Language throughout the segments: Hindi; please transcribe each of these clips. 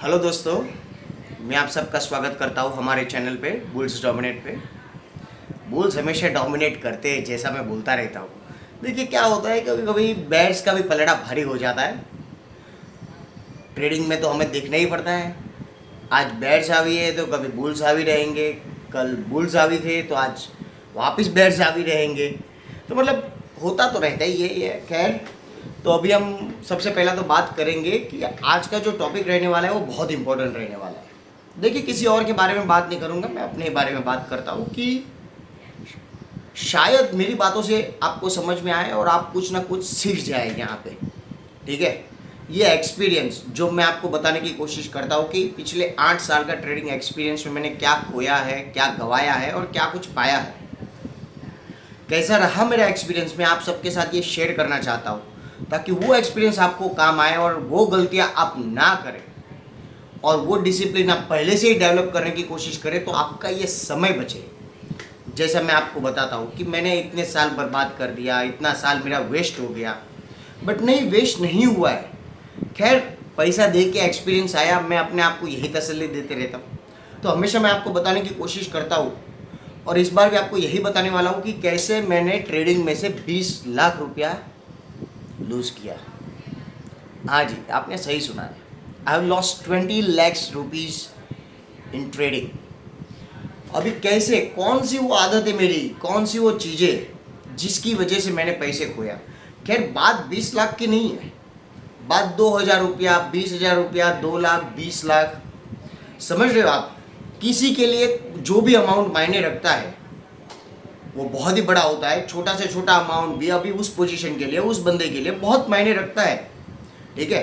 हेलो दोस्तों, मैं आप सबका स्वागत करता हूँ हमारे चैनल पे बुल्स डोमिनेट पे। बुल्स हमेशा डोमिनेट करते हैं, जैसा मैं बोलता रहता हूँ। देखिए क्या होता है, कभी कभी बैट्स का भी पलड़ा भारी हो जाता है। ट्रेडिंग में तो हमें देखना ही पड़ता है। आज बैट्स हावी है तो कभी बुल्स हावी रहेंगे, कल बुल्स हावी थे तो आज वापस बैट्स हावी रहेंगे। तो मतलब होता तो रहता ही है ये। खैर, तो अभी हम सबसे पहला तो बात करेंगे कि आज का जो टॉपिक रहने वाला है वो बहुत इंपॉर्टेंट रहने वाला है। देखिए, किसी और के बारे में बात नहीं करूँगा, मैं अपने बारे में बात करता हूँ कि शायद मेरी बातों से आपको समझ में आए और आप कुछ ना कुछ सीख जाए यहाँ पे। ठीक है, ये एक्सपीरियंस जो मैं आपको बताने की कोशिश करता हूँ कि पिछले 8 साल का ट्रेडिंग एक्सपीरियंस में मैंने क्या खोया है, क्या गंवाया है और क्या कुछ पाया है, कैसा रहा मेरा एक्सपीरियंस, मैं आप सबके साथ ये शेयर करना चाहता हूँ ताकि वो एक्सपीरियंस आपको काम आए और वो गलतियाँ आप ना करें और वो डिसिप्लिन आप पहले से ही डेवलप करने की कोशिश करें, तो आपका ये समय बचे। जैसा मैं आपको बताता हूँ कि मैंने इतने साल बर्बाद कर दिया, इतना साल मेरा वेस्ट हो गया, बट नहीं, वेस्ट नहीं हुआ है। खैर, पैसा दे के एक्सपीरियंस आया, मैं अपने आप को यही तसल्ली देते रहता हूँ। तो हमेशा मैं आपको बताने की कोशिश करता हूँ और इस बार भी आपको यही बताने वाला हूँ कि कैसे मैंने ट्रेडिंग में से 20 लाख रुपया लूज़ किया। हाँ जी, आपने सही सुना है। I have lost 20 lakhs rupees in trading. अभी कैसे, कौन सी वो आदत है मेरी, कौन सी वो चीज़ें जिसकी वजह से मैंने पैसे खोया। खैर, बात 20 लाख की नहीं है, बात 2,000 रुपया, 20,000 रुपया, 2 लाख, 20 लाख। समझ रहे हो आप? किसी के लिए जो भी अमाउंट मायने रखता है वो बहुत ही बड़ा होता है। छोटा से छोटा अमाउंट भी अभी उस पोजीशन के लिए, उस बंदे के लिए बहुत मायने रखता है। ठीक है,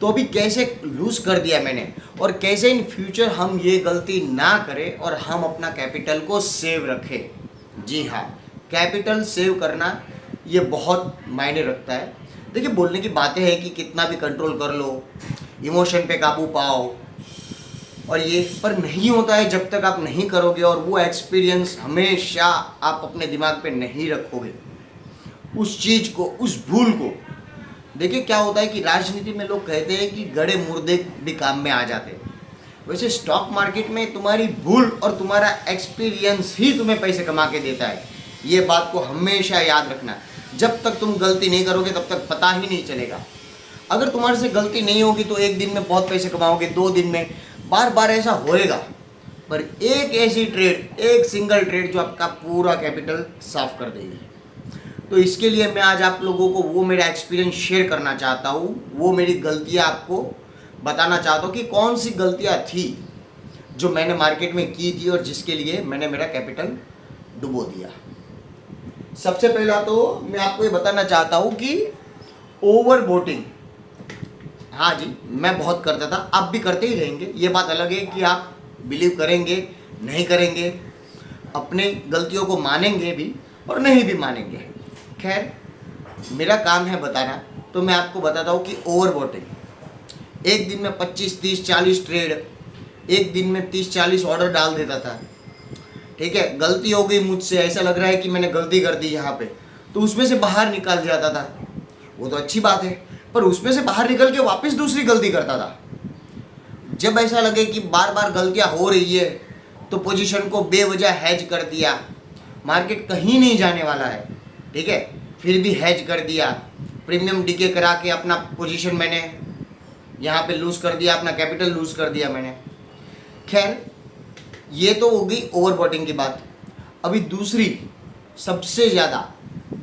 तो अभी कैसे लूज़ कर दिया मैंने और कैसे इन फ्यूचर हम ये गलती ना करें और हम अपना कैपिटल को सेव रखें। जी हाँ, कैपिटल सेव करना ये बहुत मायने रखता है। देखिए, बोलने की बातें हैं कि कितना भी कंट्रोल कर लो, इमोशन पे काबू पाओ, और ये पर नहीं होता है जब तक आप नहीं करोगे और वो एक्सपीरियंस हमेशा आप अपने दिमाग पे नहीं रखोगे उस चीज़ को, उस भूल को। देखिए क्या होता है कि राजनीति में लोग कहते हैं कि गड़े मुर्दे भी काम में आ जाते हैं। वैसे स्टॉक मार्केट में तुम्हारी भूल और तुम्हारा एक्सपीरियंस ही तुम्हें पैसे कमा के देता है। ये बात को हमेशा याद रखना। जब तक तुम गलती नहीं करोगे तब तक पता ही नहीं चलेगा। अगर तुम्हारे से गलती नहीं होगी तो एक दिन में बहुत पैसे कमाओगे, 2 दिन में, बार बार ऐसा होएगा। पर एक ऐसी ट्रेड, एक सिंगल ट्रेड जो आपका पूरा कैपिटल साफ कर देगी। तो इसके लिए मैं आज आप लोगों को वो मेरा एक्सपीरियंस शेयर करना चाहता हूँ, वो मेरी गलतियाँ आपको बताना चाहता हूँ कि कौन सी गलतियाँ थी जो मैंने मार्केट में की थी और जिसके लिए मैंने मेरा कैपिटल डुबो दिया। सबसे पहला तो मैं आपको ये बताना चाहता हूँ कि ओवर बोटिंग, हाँ जी, मैं बहुत करता था, आप भी करते ही रहेंगे। ये बात अलग है कि आप बिलीव करेंगे नहीं करेंगे, अपने गलतियों को मानेंगे भी और नहीं भी मानेंगे। खैर, मेरा काम है बताना, तो मैं आपको बताता हूँ कि ओवर बोटिंग, एक दिन में 25, 30, 40 ट्रेड, एक दिन में 30, 40 ऑर्डर डाल देता था। ठीक है, गलती हो गई मुझसे, ऐसा लग रहा है कि मैंने गलती कर दी यहाँ पे, तो उसमें से बाहर निकाल जाता था। वो तो अच्छी बात है, पर उसमें से बाहर निकल के वापस दूसरी गलती करता था। जब ऐसा लगे कि बार बार गलतियाँ हो रही है तो पोजीशन को बेवजह हैज कर दिया। मार्केट कहीं नहीं जाने वाला है, ठीक है, फिर भी हैज कर दिया, प्रीमियम डीके करा के अपना पोजीशन मैंने यहाँ पे लूज़ कर दिया, अपना कैपिटल लूज़ कर दिया मैंने। खैर, ये तो हो गई ओवरबॉटिंग की बात। अभी दूसरी सबसे ज़्यादा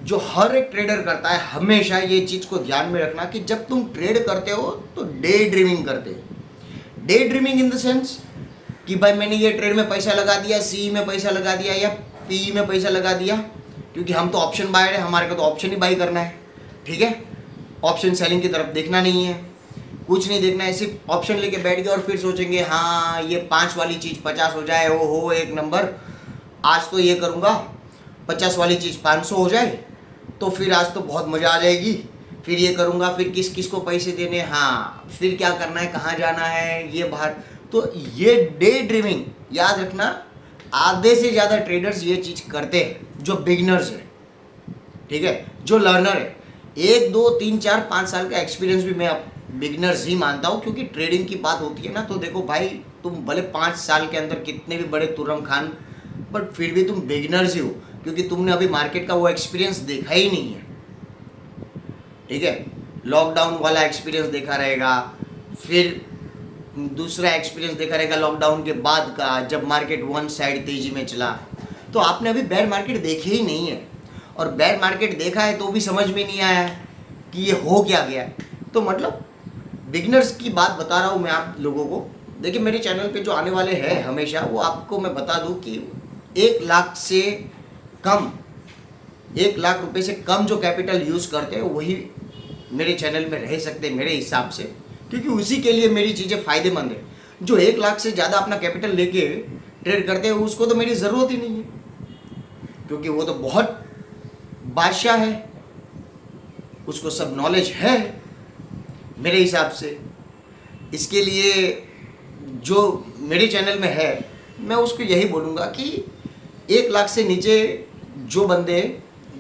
जो हर एक ट्रेडर करता है, हमेशा ये चीज़ को ध्यान में रखना कि जब तुम ट्रेड करते हो तो डे ड्रीमिंग करते हो। Day dreaming in the sense कि भाई मैंने ये ट्रेड में पैसा लगा दिया, सी में पैसा लगा दिया या पी में पैसा लगा दिया, क्योंकि हम तो ऑप्शन बायर है, हमारे को तो ऑप्शन ही बाई करना है। ठीक है, ऑप्शन सेलिंग की तरफ देखना नहीं है, कुछ नहीं देखना है, सिर्फ ऑप्शन लेके बैठ गए और फिर सोचेंगे हाँ ये 5 वाली चीज़ 50 हो जाए, ओ हो एक नंबर, आज तो ये करूँगा 50 वाली चीज़ 500 हो जाए तो फिर आज तो बहुत मज़ा आ जाएगी, फिर ये करूँगा, फिर किस किस को पैसे देने, हाँ फिर क्या करना है, कहाँ जाना है, ये बाहर। तो ये डे ड्रीमिंग याद रखना, आधे से ज़्यादा ट्रेडर्स ये चीज़ करते हैं जो बिगिनर्स है। ठीक है, जो लर्नर है, 1, 2, 3, 4, 5 साल का एक्सपीरियंस भी मैं बिगनर्स ही मानता हूँ, क्योंकि ट्रेडिंग की बात होती है ना, तो देखो भाई तुम भले 5 साल के अंदर कितने भी बड़े तुर्रम खान, बट फिर भी तुम बिगनर्स ही हो, क्योंकि तुमने अभी मार्केट का वो एक्सपीरियंस देखा ही नहीं है। ठीक है, लॉकडाउन वाला एक्सपीरियंस देखा रहेगा, फिर दूसरा एक्सपीरियंस देखा रहेगा लॉकडाउन के बाद का, जब मार्केट वन साइड तेजी में चला। तो आपने अभी बेयर मार्केट देखे ही नहीं है, और बेयर मार्केट देखा है तो भी समझ में नहीं आया कि ये हो क्या गया। तो मतलब बिगनर्स की बात बता रहा हूँ मैं आप लोगों को। देखिए मेरे चैनल पे जो आने वाले हैं हमेशा, वो आपको मैं बता दूँ कि 1 लाख से कम, 1 लाख रुपए से कम जो कैपिटल यूज़ करते हैं वही मेरे चैनल में रह सकते हैं मेरे हिसाब से, क्योंकि उसी के लिए मेरी चीज़ें फ़ायदेमंद है। जो 1 लाख से ज़्यादा अपना कैपिटल लेके ट्रेड करते हैं उसको तो मेरी ज़रूरत ही नहीं है, क्योंकि वो तो बहुत बादशाह है, उसको सब नॉलेज है मेरे हिसाब से। इसके लिए जो मेरे चैनल में है, मैं उसको यही बोलूँगा कि 1 लाख से नीचे जो बंदे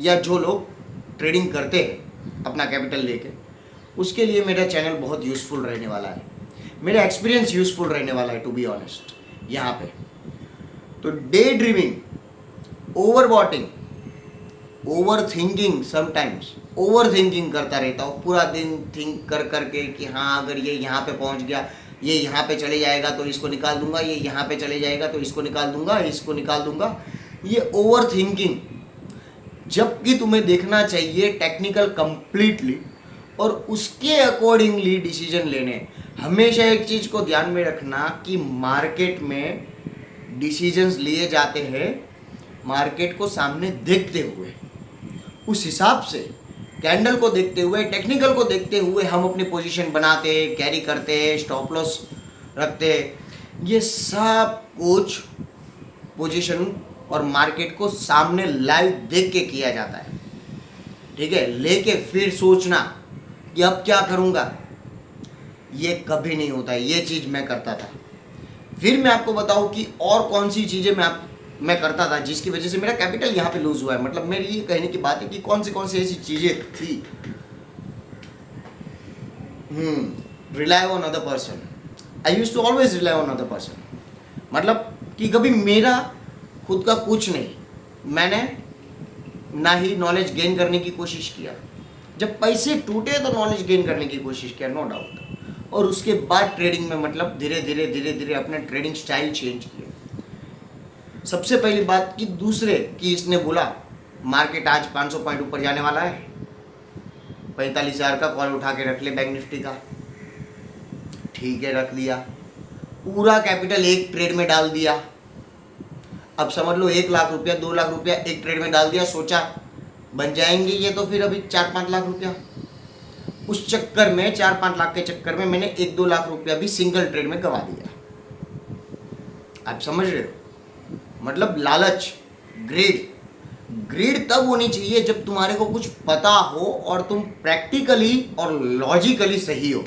या जो लोग ट्रेडिंग करते हैं अपना कैपिटल लेके, उसके लिए मेरा चैनल बहुत यूज़फुल रहने वाला है, मेरा एक्सपीरियंस यूज़फुल रहने वाला है टू बी ऑनेस्ट यहाँ पे। तो डे ड्रीमिंग, ओवर बॉटिंग, overthinking, sometimes overthinking करता रहता हूँ पूरा दिन, थिंक कर करके कि हाँ अगर ये यहाँ पे पहुँच गया, ये यहाँ पे चले जाएगा तो इसको निकाल दूंगा, ये यहाँ पे चले जाएगा तो इसको निकाल दूंगा, इसको निकाल दूंगा, ये ओवर थिंकिंग। जबकि तुम्हें देखना चाहिए टेक्निकल कंप्लीटली और उसके अकॉर्डिंगली डिसीजन लेने। हमेशा एक चीज़ को ध्यान में रखना कि मार्केट में डिसीजंस लिए जाते हैं मार्केट को सामने देखते हुए, उस हिसाब से कैंडल को देखते हुए, टेक्निकल को देखते हुए हम अपनी पोजीशन बनाते, कैरी करते, स्टॉप लॉस रखते। ये सब कुछ पोजीशन और मार्केट को सामने लाइव देख के किया जाता है। ठीक है, लेके फिर सोचना कि अब क्या करूँगा, ये कभी नहीं होता। ये चीज़ मैं करता था। फिर मैं आपको बताऊँ कि और कौन सी चीज़ें मैं करता था जिसकी वजह से मेरा कैपिटल यहाँ पे लूज हुआ है। मतलब मेरी ये कहने की बात है कि कौन सी ऐसी चीज़ें थी। Rely on other person, I use to always rely on other person. मतलब कि कभी मेरा खुद का कुछ नहीं, मैंने ना ही नॉलेज गेन करने की कोशिश किया। जब पैसे टूटे तो नॉलेज गेन करने की कोशिश किया, नो डाउट। और उसके बाद ट्रेडिंग में मतलब धीरे धीरे अपने ट्रेडिंग स्टाइल चेंज किया। सबसे पहली बात कि दूसरे कि इसने बोला मार्केट आज 500 पॉइंट ऊपर जाने वाला है, 45,000 का कॉल उठा के रख ले बैंक निफ्टी का। ठीक है, रख दिया, पूरा कैपिटल एक ट्रेड में डाल दिया। अब समझ लो 1 लाख रुपया 2 लाख रुपया एक ट्रेड में डाल दिया, सोचा बन जाएंगे ये तो फिर अभी 4-5 लाख रुपया। उस चक्कर में 4-5 लाख के चक्कर में मैंने 1-2 लाख रुपया भी सिंगल ट्रेड में गवा दिया। आप समझ रहे हो? मतलब लालच, ग्रीड तब होनी चाहिए जब तुम्हारे को कुछ पता हो और तुम प्रैक्टिकली और लॉजिकली सही हो।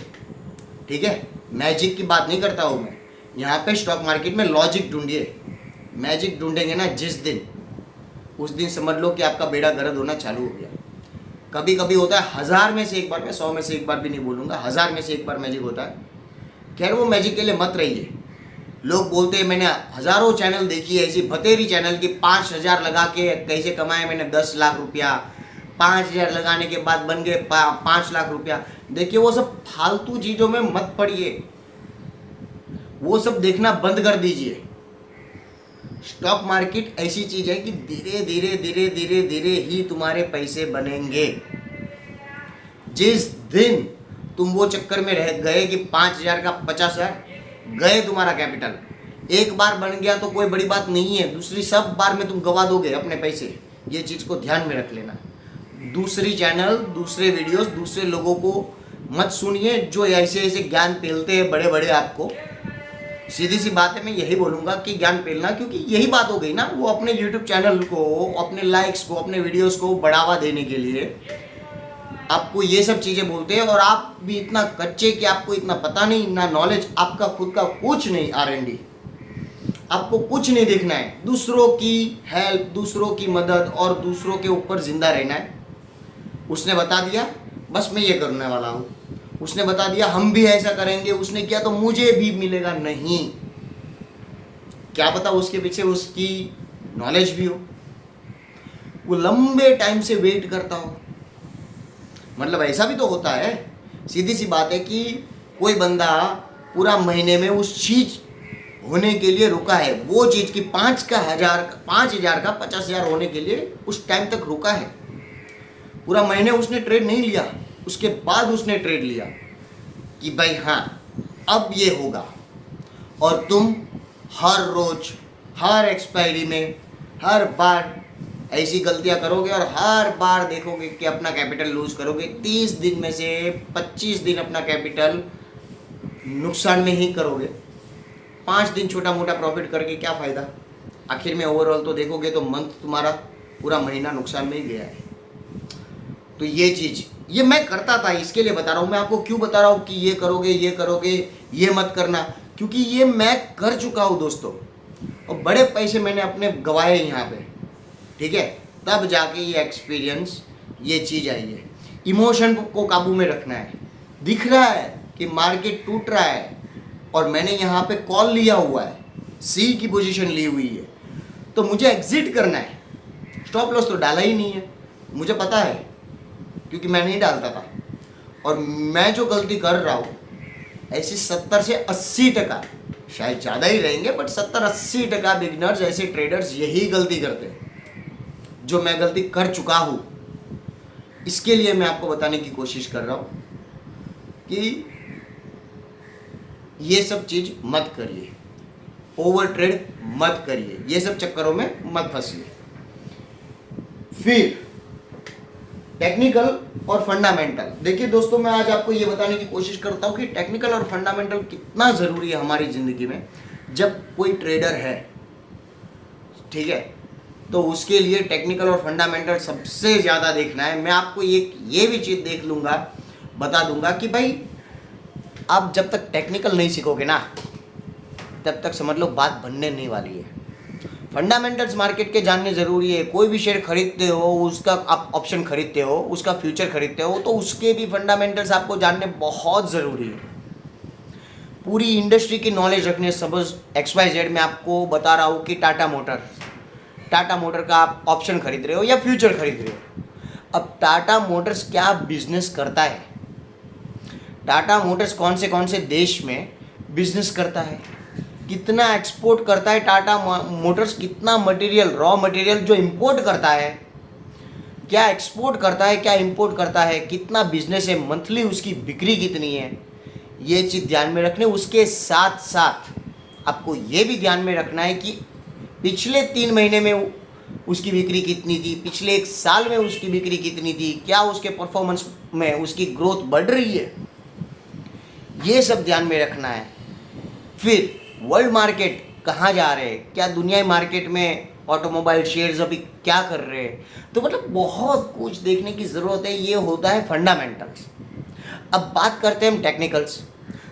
ठीक है, मैजिक की बात नहीं करता हूँ मैं यहाँ पे। स्टॉक मार्केट में लॉजिक ढूंढिए, मैजिक ढूंढेंगे ना जिस दिन, उस दिन समझ लो कि आपका बेड़ा गर्द होना चालू हो गया। कभी कभी होता है 1000 में से एक बार, मैं 100 में से एक बार भी नहीं बोलूँगा, 1000 में से एक बार मैजिक होता है। खैर वो मैजिक के लिए मत रहिए। लोग बोलते हैं मैंने हज़ारों चैनल देखी है ऐसी भतेरी चैनल की 5,000 लगा के कैसे कमाए मैंने 10 लाख रुपया, 5,000 लगाने के बाद बन गए 5 लाख रुपया। देखिए वो सब फालतू चीज़ों में मत पड़िए, वो सब देखना बंद कर दीजिए। स्टॉक मार्केट ऐसी चीज़ है कि धीरे ही तुम्हारे पैसे बनेंगे। जिस दिन तुम वो चक्कर में रह गए कि 5,000 का 50,000 गए तुम्हारा कैपिटल, एक बार बन गया तो कोई बड़ी बात नहीं है, दूसरी सब बार में तुम गवा दोगे अपने पैसे। ये चीज़ को ध्यान में रख लेना। दूसरी चैनल, दूसरे वीडियोस, दूसरे लोगों को मत सुनिए जो ऐसे ज्ञान पेलते हैं बड़े बड़े। आपको सीधी सी बात है, मैं यही बोलूँगा कि ज्ञान पेलना, क्योंकि यही बात हो गई ना, वो अपने यूट्यूब चैनल को, अपने लाइक्स को, अपने वीडियोज़ को बढ़ावा देने के लिए आपको ये सब चीज़ें बोलते हैं। और आप भी इतना कच्चे कि आपको इतना पता नहीं, ना नॉलेज, आपका खुद का कुछ नहीं, R&D आपको कुछ नहीं देखना है। दूसरों की हेल्प, दूसरों की मदद और दूसरों के ऊपर जिंदा रहना है। उसने बता दिया बस मैं ये करने वाला हूँ, उसने बता दिया हम भी ऐसा करेंगे, उसने किया तो मुझे भी मिलेगा, नहीं। क्या पता उसके पीछे उसकी नॉलेज भी हो, वो लंबे टाइम से वेट करता हो। मतलब ऐसा भी तो होता है, सीधी सी बात है कि कोई बंदा पूरा महीने में उस चीज होने के लिए रुका है, वो चीज की 5,000 का 50,000 होने के लिए उस टाइम तक रुका है। पूरा महीने उसने ट्रेड नहीं लिया, उसके बाद उसने ट्रेड लिया कि भाई हाँ अब ये होगा। और तुम हर रोज हर एक्सपायरी में हर बार ऐसी गलतियां करोगे और हर बार देखोगे कि अपना कैपिटल लूज करोगे। 30 दिन में से 25 दिन अपना कैपिटल नुकसान में ही करोगे। 5 दिन छोटा मोटा प्रॉफिट करके क्या फ़ायदा? आखिर में ओवरऑल तो देखोगे तो मंथ तुम्हारा पूरा महीना नुकसान में ही गया है। तो ये चीज़ ये मैं करता था, इसके लिए बता रहा हूँ। मैं आपको क्यों बता रहा हूँ कि ये करोगे ये मत करना, क्योंकि ये मैं कर चुका हूँ दोस्तों, और बड़े पैसे मैंने अपने गवाए यहाँ पे, ठीक है। तब जाके ये एक्सपीरियंस ये चीज़ आई है। इमोशन को काबू में रखना है। दिख रहा है कि मार्केट टूट रहा है और मैंने यहाँ पे कॉल लिया हुआ है, सी की पोजीशन ली हुई है, तो मुझे एग्जिट करना है। स्टॉप लॉस तो डाला ही नहीं है, मुझे पता है, क्योंकि मैं नहीं डालता था। और मैं जो गलती कर रहा हूँ ऐसी 70 से 80%, शायद ज़्यादा ही रहेंगे, बट 70-80% बिगिनर्स ऐसे ट्रेडर्स यही गलती करते हैं जो मैं गलती कर चुका हूँ। इसके लिए मैं आपको बताने की कोशिश कर रहा हूँ कि ये सब चीज़ मत करिए, ओवर ट्रेड मत करिए, ये सब चक्करों में मत फंसिए। फिर टेक्निकल और फंडामेंटल। देखिए दोस्तों, मैं आज आपको ये बताने की कोशिश करता हूँ कि टेक्निकल और फंडामेंटल कितना ज़रूरी है हमारी ज़िंदगी में। जब कोई ट्रेडर है, ठीक है, तो उसके लिए टेक्निकल और फंडामेंटल सबसे ज़्यादा देखना है। मैं आपको ये भी चीज़ बता दूंगा कि भाई आप जब तक टेक्निकल नहीं सीखोगे ना, तब तक समझ लो बात बनने नहीं वाली है। फंडामेंटल्स मार्केट के जानने ज़रूरी है। कोई भी शेयर खरीदते हो, उसका आप ऑप्शन खरीदते हो, उसका फ्यूचर खरीदते हो, तो उसके भी फंडामेंटल्स आपको जानने बहुत ज़रूरी है। पूरी इंडस्ट्री की नॉलेज रखने। सपोज XYZ में आपको बता रहा हूँ कि टाटा मोटर का आप ऑप्शन खरीद रहे हो या फ्यूचर खरीद रहे हो। अब टाटा मोटर्स क्या बिजनेस करता है, टाटा मोटर्स कौन से देश में बिजनेस करता है, कितना एक्सपोर्ट करता है टाटा मोटर्स, कितना मटेरियल, रॉ मटेरियल जो इंपोर्ट करता है, क्या एक्सपोर्ट करता है, क्या इंपोर्ट करता है, कितना बिजनेस है, मंथली उसकी बिक्री कितनी है, ये चीज़ ध्यान में रखने। उसके साथ साथ आपको ये भी ध्यान में रखना है कि पिछले 3 महीने में उसकी बिक्री कितनी थी, पिछले 1 साल में उसकी बिक्री कितनी थी, क्या उसके परफॉर्मेंस में उसकी ग्रोथ बढ़ रही है, ये सब ध्यान में रखना है। फिर वर्ल्ड मार्केट कहाँ जा रहे हैं, क्या दुनियाई मार्केट में ऑटोमोबाइल शेयर्स अभी क्या कर रहे हैं, तो मतलब बहुत कुछ देखने की ज़रूरत है। ये होता है फंडामेंटल्स। अब बात करते हैं हम टेक्निकल्स।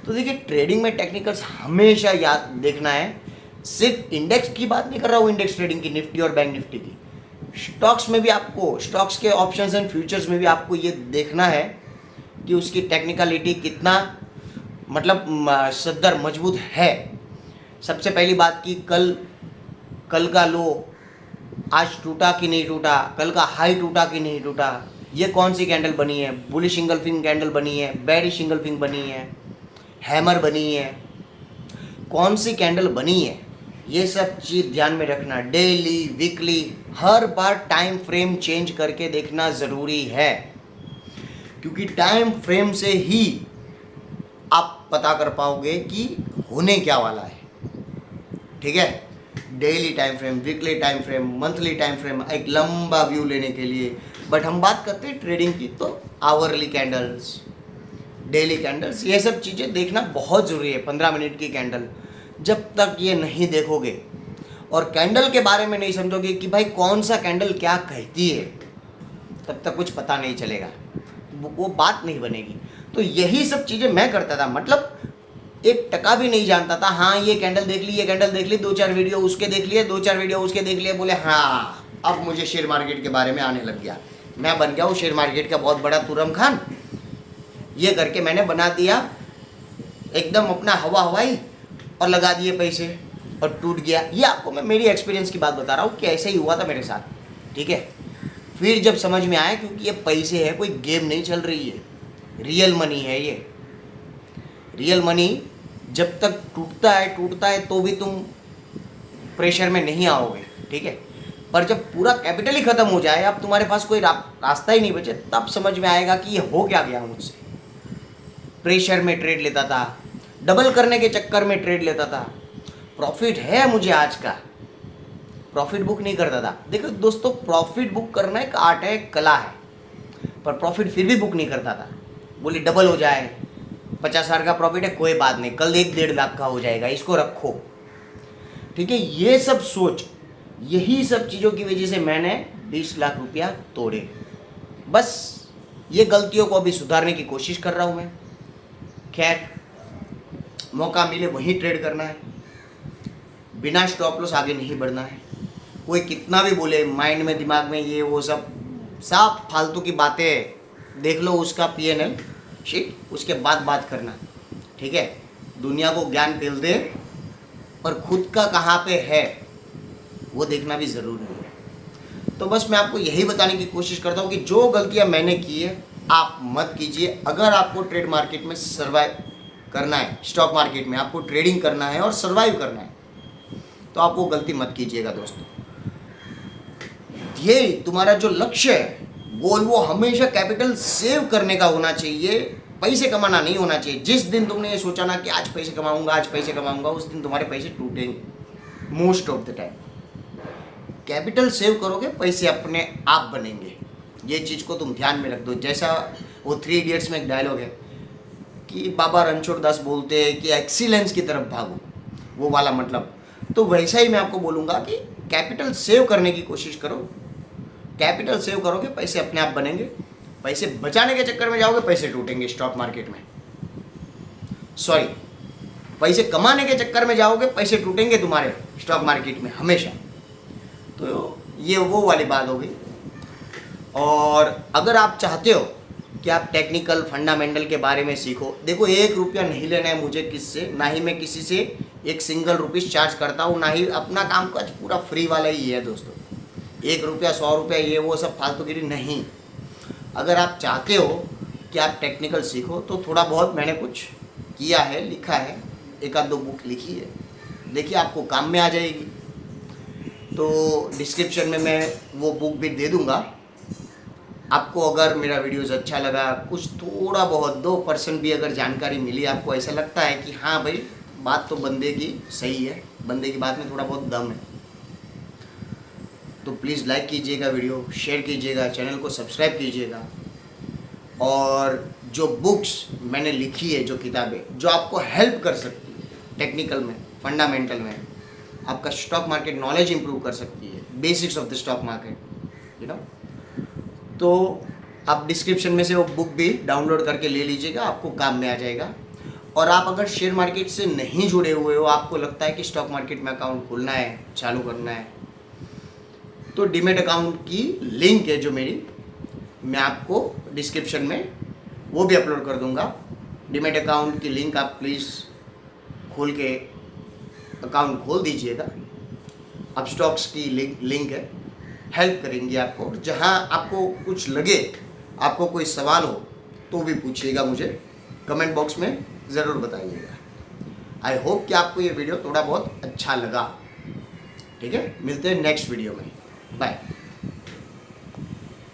तो देखिए, ट्रेडिंग में टेक्निकल्स हमेशा याद देखना है। सिर्फ इंडेक्स की बात नहीं कर रहा हूँ, इंडेक्स ट्रेडिंग की, निफ्टी और बैंक निफ्टी की, स्टॉक्स में भी आपको, स्टॉक्स के ऑप्शंस एंड फ्यूचर्स में भी आपको ये देखना है कि उसकी टेक्निकलिटी कितना मतलब सद्दर मजबूत है। सबसे पहली बात की कल का लो आज टूटा कि नहीं टूटा, कल का हाई टूटा कि नहीं टूटा, ये कौन सी कैंडल बनी है, बुलिश इंगल्फिंग कैंडल बनी है, बेरिश इंगल्फिंग बनी है, हैमर बनी है, कौन सी कैंडल बनी है, ये सब चीज़ ध्यान में रखना। डेली, वीकली, हर बार टाइम फ्रेम चेंज करके देखना ज़रूरी है, क्योंकि टाइम फ्रेम से ही आप पता कर पाओगे कि होने क्या वाला है, ठीक है। Daily time frame, weekly time frame, monthly time frame, एक लंबा व्यू लेने के लिए। बट हम बात करते हैं ट्रेडिंग की, तो आवरली कैंडल्स, डेली कैंडल्स, ये सब चीज़ें देखना बहुत ज़रूरी है। 15 मिनट की कैंडल, जब तक ये नहीं देखोगे और कैंडल के बारे में नहीं समझोगे कि भाई कौन सा कैंडल क्या कहती है, तब तक कुछ पता नहीं चलेगा, वो बात नहीं बनेगी। तो यही सब चीज़ें मैं करता था, मतलब 1% भी नहीं जानता था। हाँ, ये कैंडल देख ली, ये कैंडल देख ली, 2-4 वीडियो उसके देख लिए, 2-4 वीडियो उसके देख लिए, बोले हाँ अब मुझे शेयर मार्केट के बारे में आने लग गया। मैं बन गया हूँ शेयर मार्केट का बहुत बड़ा तुरम खान। ये करके मैंने बना दिया एकदम अपना हवा हवाई और लगा दिए पैसे और टूट गया। ये आपको मैं मेरी एक्सपीरियंस की बात बता रहा हूँ कि ऐसे ही हुआ था मेरे साथ, ठीक है। फिर जब समझ में आया, क्योंकि ये पैसे है, कोई गेम नहीं चल रही है, रियल मनी है ये। रियल मनी जब तक टूटता है तो भी तुम प्रेशर में नहीं आओगे, ठीक है। पर जब पूरा कैपिटल ही ख़त्म हो जाए, अब तुम्हारे पास कोई रास्ता ही नहीं बचे, तब समझ में आएगा कि ये हो क्या गया मुझसे। प्रेशर में ट्रेड लेता था, डबल करने के चक्कर में ट्रेड लेता था। प्रॉफिट है मुझे आज का, प्रॉफिट बुक नहीं करता था। देखो दोस्तों, प्रॉफिट बुक करना एक आर्ट है, एक कला है, पर प्रॉफिट फिर भी बुक नहीं करता था। बोली डबल हो जाए, 50,000 का प्रॉफिट है, कोई बात नहीं, कल 1-1.5 लाख का हो जाएगा, इसको रखो, ठीक है। ये सब सोच, यही सब चीज़ों की वजह से मैंने 20 लाख रुपया तोड़े। बस ये गलतियों को अभी सुधारने की कोशिश कर रहा हूँ मैं। खैर, मौका मिले वहीं ट्रेड करना है, बिना स्टॉप लॉस आगे नहीं बढ़ना है। कोई कितना भी बोले माइंड में, दिमाग में, ये वो सब फालतू की बातें, देख लो उसका PNL शीट, उसके बाद बात करना, ठीक है। दुनिया को ज्ञान पेल दे, पर खुद का कहाँ पे है वो देखना भी ज़रूरी है। तो बस मैं आपको यही बताने की कोशिश करता हूँ कि जो गलतियाँ मैंने की है आप मत कीजिए। अगर आपको ट्रेड मार्केट में सर्वाइव करना है, स्टॉक मार्केट में आपको ट्रेडिंग करना है और सर्वाइव करना है, तो आप वो गलती मत कीजिएगा दोस्तों। ये तुम्हारा जो लक्ष्य है, गोल, वो हमेशा कैपिटल सेव करने का होना चाहिए, पैसे कमाना नहीं होना चाहिए। जिस दिन तुमने ये सोचा ना कि आज पैसे कमाऊंगा, आज पैसे कमाऊंगा, उस दिन तुम्हारे पैसे टूटेंगे most of the time. Capital save करोगे, पैसे अपने आप बनेंगे। ये चीज़ को तुम ध्यान में रख दो। जैसा वो 3 इडियट्स में एक डायलॉग है कि बाबा रणछोड़ दास बोलते हैं कि एक्सीलेंस की तरफ भागो, वो वाला मतलब। तो वैसा ही मैं आपको बोलूँगा कि कैपिटल सेव करने की कोशिश करो। कैपिटल सेव करोगे, पैसे अपने आप बनेंगे। पैसे बचाने के चक्कर में जाओगे, पैसे टूटेंगे स्टॉक मार्केट में। सॉरी, पैसे कमाने के चक्कर में जाओगे, पैसे टूटेंगे तुम्हारे स्टॉक मार्केट में हमेशा। तो ये वो वाली बात हो गई। और अगर आप चाहते हो कि आप टेक्निकल फंडामेंटल के बारे में सीखो, देखो 1 रुपया नहीं लेना है मुझे किससे, ना ही मैं किसी से 1 सिंगल रुपीस चार्ज करता हूँ, ना ही अपना काम काज पूरा फ्री वाला ही है दोस्तों। 1 रुपया 100 रुपया ये वो सब फालतूगिरी नहीं। अगर आप चाहते हो कि आप टेक्निकल सीखो, तो थोड़ा बहुत मैंने कुछ किया है, लिखा है, 1-2 बुक लिखी है, देखिए आपको काम में आ जाएगी। तो डिस्क्रिप्शन में मैं वो बुक भी दे दूँगा आपको। अगर मेरा वीडियोस अच्छा लगा, कुछ थोड़ा बहुत 2% भी अगर जानकारी मिली, आपको ऐसा लगता है कि हाँ भाई बात तो बंदे की सही है, बंदे की बात में थोड़ा बहुत दम है, तो प्लीज़ लाइक कीजिएगा, वीडियो शेयर कीजिएगा, चैनल को सब्सक्राइब कीजिएगा। और जो बुक्स मैंने लिखी है, जो किताबें जो आपको हेल्प कर सकती है टेक्निकल में, फंडामेंटल में, आपका स्टॉक मार्केट नॉलेज इंप्रूव कर सकती है, basics of the stock market, you know, तो आप डिस्क्रिप्शन में से वो बुक भी डाउनलोड करके ले लीजिएगा, आपको काम में आ जाएगा। और आप अगर शेयर मार्केट से नहीं जुड़े हुए हो, आपको लगता है कि स्टॉक मार्केट में अकाउंट खोलना है, चालू करना है, तो डीमेट अकाउंट की लिंक है जो मेरी, मैं आपको डिस्क्रिप्शन में वो भी अपलोड कर दूंगा। डीमेट अकाउंट की लिंक आप प्लीज़ खोल के अकाउंट खोल दीजिएगा। अब स्टॉक्स की लिंक है, हेल्प करेंगी आपको। जहाँ आपको कुछ लगे, आपको कोई सवाल हो, तो भी पूछिएगा मुझे, कमेंट बॉक्स में ज़रूर बताइएगा। आई होप कि आपको ये वीडियो थोड़ा बहुत अच्छा लगा। ठीक है, मिलते हैं नेक्स्ट वीडियो में, बाय।